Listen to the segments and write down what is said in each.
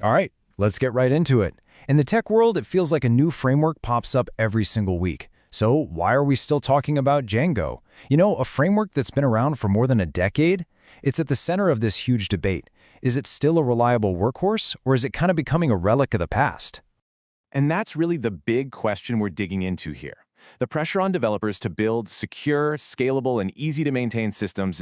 All right, let's get right into it. In the tech world, it feels like a new framework pops up every single week. So why are we still talking about Django? A framework that's been around for more than a decade? It's at the center of this huge debate. Is it still a reliable workhorse, or is it kind of becoming a relic of the past? And that's really the big question we're digging into here. The pressure on developers to build secure, scalable, and easy-to-maintain systems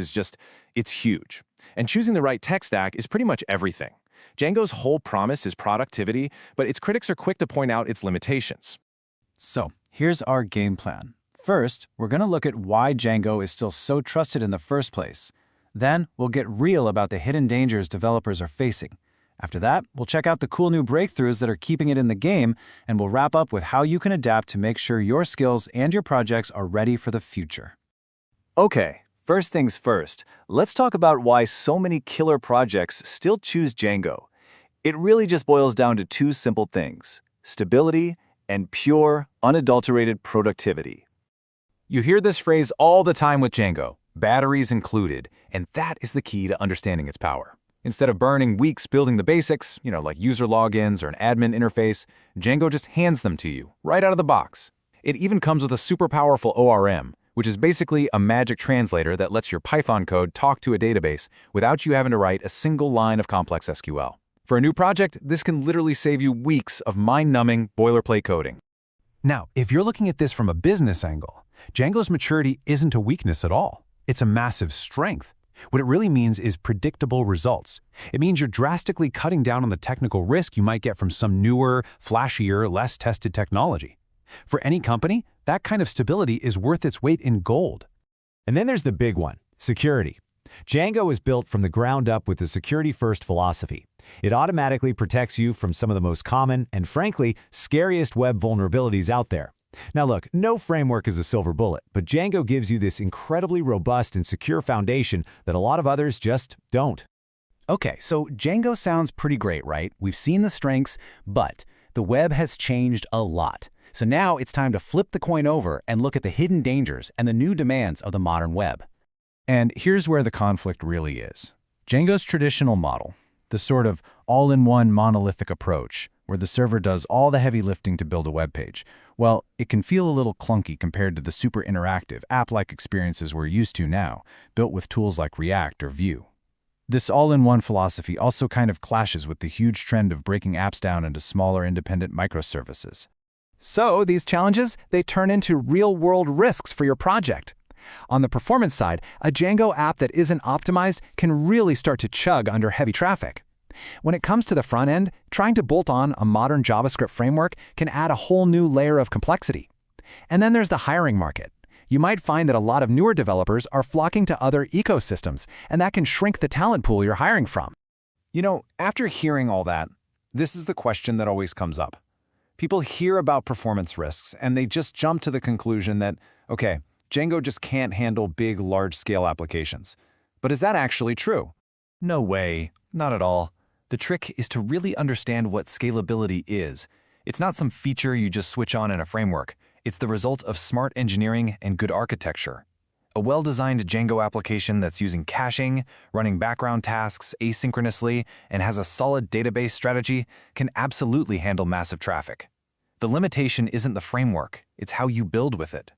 it's huge. And choosing the right tech stack is pretty much everything. Django's whole promise is productivity, but its critics are quick to point out its limitations. So, here's our game plan. First, we're going to look at why Django is still so trusted in the first place. Then, we'll get real about the hidden dangers developers are facing. After that, we'll check out the cool new breakthroughs that are keeping it in the game, and we'll wrap up with how you can adapt to make sure your skills and your projects are ready for the future. Okay, first things first, let's talk about why so many killer projects still choose Django. It really just boils down to two simple things: stability and pure, unadulterated productivity. You hear this phrase all the time with Django, batteries included, and that is the key to understanding its power. Instead of burning weeks building the basics, like user logins or an admin interface, Django just hands them to you, right out of the box. It even comes with a super powerful ORM, which is basically a magic translator that lets your Python code talk to a database without you having to write a single line of complex SQL. For a new project, this can literally save you weeks of mind-numbing boilerplate coding. Now, if you're looking at this from a business angle, Django's maturity isn't a weakness at all. It's a massive strength. What it really means is predictable results. It means you're drastically cutting down on the technical risk you might get from some newer, flashier, less tested technology. For any company, that kind of stability is worth its weight in gold. And then there's the big one, security. Django is built from the ground up with a security-first philosophy. It automatically protects you from some of the most common and, frankly, scariest web vulnerabilities out there. Now look, no framework is a silver bullet, but Django gives you this incredibly robust and secure foundation that a lot of others just don't. Okay, so Django sounds pretty great, right? We've seen the strengths, but the web has changed a lot. So now it's time to flip the coin over and look at the hidden dangers and the new demands of the modern web. And here's where the conflict really is. Django's traditional model, the sort of all-in-one monolithic approach, where the server does all the heavy lifting to build a web page, well, it can feel a little clunky compared to the super interactive, app-like experiences we're used to now, built with tools like React or Vue. This all-in-one philosophy also kind of clashes with the huge trend of breaking apps down into smaller independent microservices. So these challenges, they turn into real-world risks for your project. On the performance side, a Django app that isn't optimized can really start to chug under heavy traffic. When it comes to the front end, trying to bolt on a modern JavaScript framework can add a whole new layer of complexity. And then there's the hiring market. You might find that a lot of newer developers are flocking to other ecosystems, and that can shrink the talent pool you're hiring from. After hearing all that, this is the question that always comes up. People hear about performance risks, and they just jump to the conclusion that, okay, Django just can't handle big, large-scale applications. But is that actually true? No way, not at all. The trick is to really understand what scalability is. It's not some feature you just switch on in a framework. It's the result of smart engineering and good architecture. A well-designed Django application that's using caching, running background tasks asynchronously, and has a solid database strategy can absolutely handle massive traffic. The limitation isn't the framework, it's how you build with it.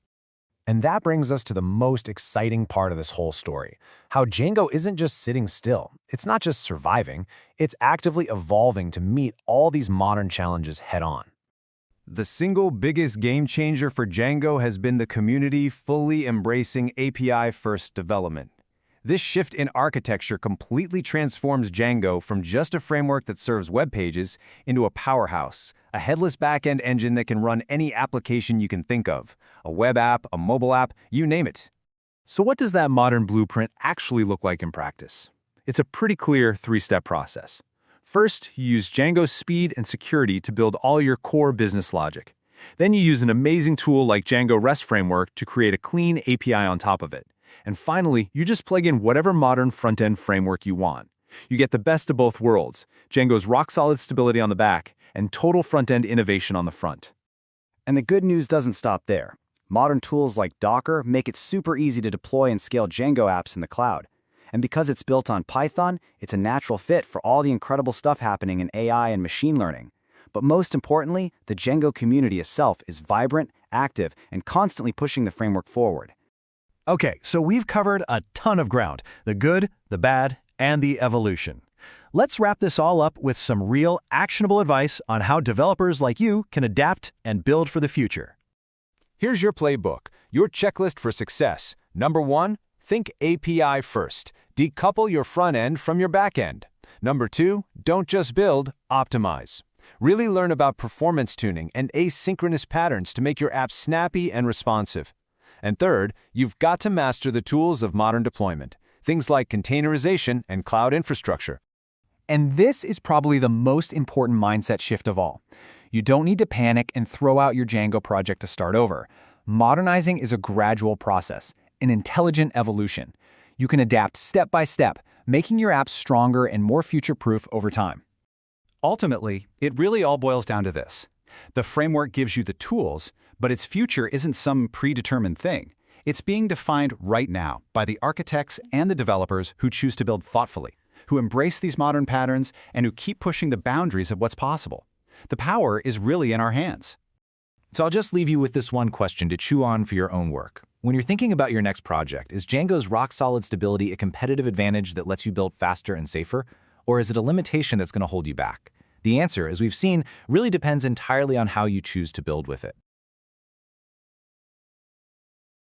And that brings us to the most exciting part of this whole story, how Django isn't just sitting still. It's not just surviving, it's actively evolving to meet all these modern challenges head-on. The single biggest game changer for Django has been the community fully embracing API-first development. This shift in architecture completely transforms Django from just a framework that serves web pages into a powerhouse, a headless backend engine that can run any application you can think of, a web app, a mobile app, you name it. So what does that modern blueprint actually look like in practice? It's a pretty clear three-step process. First, you use Django's speed and security to build all your core business logic. Then you use an amazing tool like Django REST Framework to create a clean API on top of it. And finally, you just plug in whatever modern front-end framework you want. You get the best of both worlds, Django's rock-solid stability on the back and total front-end innovation on the front. And the good news doesn't stop there. Modern tools like Docker make it super easy to deploy and scale Django apps in the cloud. And because it's built on Python, it's a natural fit for all the incredible stuff happening in AI and machine learning. But most importantly, the Django community itself is vibrant, active, and constantly pushing the framework forward. Okay, so we've covered a ton of ground, the good, the bad, and the evolution. Let's wrap this all up with some real, actionable advice on how developers like you can adapt and build for the future. Here's your playbook, your checklist for success. Number 1, think API first. Decouple your front end from your back end. Number 2, don't just build, optimize. Really learn about performance tuning and asynchronous patterns to make your app snappy and responsive. And third, you've got to master the tools of modern deployment, things like containerization and cloud infrastructure. And this is probably the most important mindset shift of all. You don't need to panic and throw out your Django project to start over. Modernizing is a gradual process, an intelligent evolution. You can adapt step by step, making your app stronger and more future-proof over time. Ultimately, it really all boils down to this. The framework gives you the tools, but its future isn't some predetermined thing. It's being defined right now by the architects and the developers who choose to build thoughtfully, who embrace these modern patterns, and who keep pushing the boundaries of what's possible. The power is really in our hands. So I'll just leave you with this one question to chew on for your own work. When you're thinking about your next project, is Django's rock-solid stability a competitive advantage that lets you build faster and safer? Or is it a limitation that's going to hold you back? The answer, as we've seen, really depends entirely on how you choose to build with it.